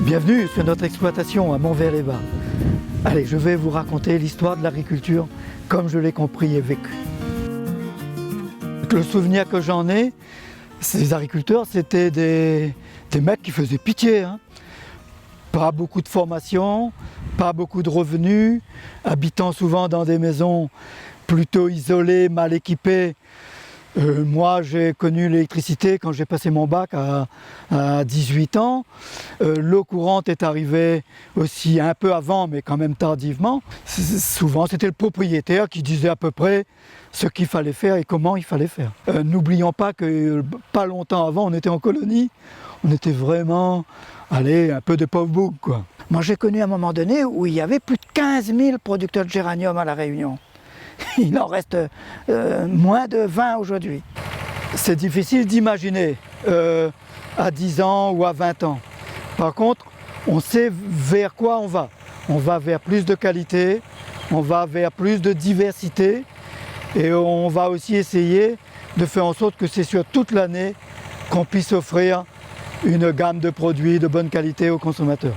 Bienvenue sur notre exploitation à Montvert-les-Bains. Allez, je vais vous raconter l'histoire de l'agriculture comme je l'ai compris et vécu. Le souvenir que j'en ai, ces agriculteurs, c'était des mecs qui faisaient pitié, hein. Pas beaucoup de formation, pas beaucoup de revenus, habitant souvent dans des maisons plutôt isolées, mal équipées. Moi, j'ai connu l'électricité quand j'ai passé mon bac à 18 ans. L'eau courante est arrivée aussi un peu avant, mais quand même tardivement. Souvent, c'était le propriétaire qui disait à peu près ce qu'il fallait faire et comment il fallait faire. N'oublions pas que pas longtemps avant, on était en colonie. On était vraiment, un peu de pauvres boucs, quoi. Moi, j'ai connu un moment donné où il y avait plus de 15 000 producteurs de géranium à La Réunion. Il en reste moins de 20 aujourd'hui. C'est difficile d'imaginer à 10 ans ou à 20 ans. Par contre, on sait vers quoi on va. On va vers plus de qualité, on va vers plus de diversité et on va aussi essayer de faire en sorte que c'est sur toute l'année qu'on puisse offrir une gamme de produits de bonne qualité aux consommateurs.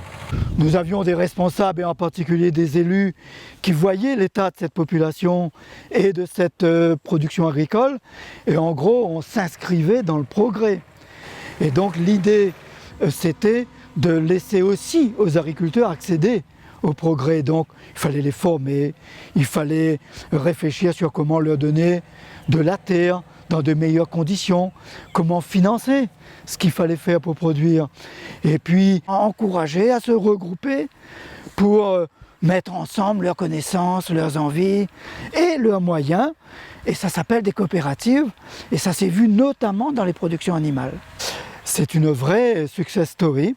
Nous avions des responsables et en particulier des élus qui voyaient l'état de cette population et de cette production agricole et en gros on s'inscrivait dans le progrès. Et donc l'idée c'était de laisser aussi aux agriculteurs accéder au progrès. Donc il fallait les former, il fallait réfléchir sur comment leur donner de la terre dans de meilleures conditions, comment financer ce qu'il fallait faire pour produire. Et puis encourager à se regrouper pour mettre ensemble leurs connaissances, leurs envies et leurs moyens. Et ça s'appelle des coopératives et ça s'est vu notamment dans les productions animales. C'est une vraie success story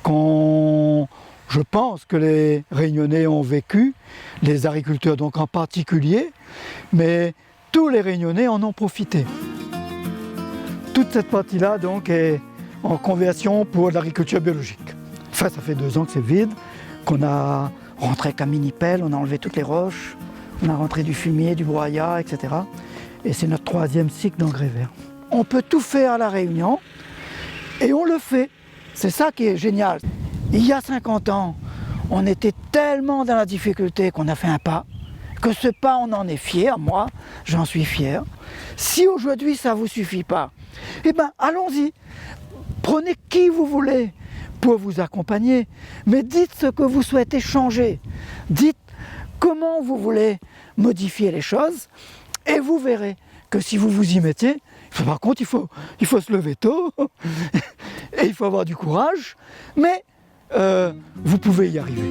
je pense que les Réunionnais ont vécu, les agriculteurs donc en particulier, mais tous les Réunionnais en ont profité. Toute cette partie-là donc est en conversion pour l'agriculture biologique. Enfin, ça fait 2 ans que c'est vide, qu'on a rentré avec un mini-pelle, on a enlevé toutes les roches, on a rentré du fumier, du broyat, etc. Et c'est notre 3e cycle d'engrais vert. On peut tout faire à La Réunion et on le fait. C'est ça qui est génial. Il y a 50 ans, on était tellement dans la difficulté qu'on a fait un pas, que ce pas, on en est fier, moi, j'en suis fier. Si aujourd'hui ça ne vous suffit pas, eh bien allons-y, prenez qui vous voulez pour vous accompagner, mais dites ce que vous souhaitez changer, dites comment vous voulez modifier les choses, et vous verrez que si vous vous y mettiez, par contre il faut se lever tôt, et il faut avoir du courage, mais vous pouvez y arriver.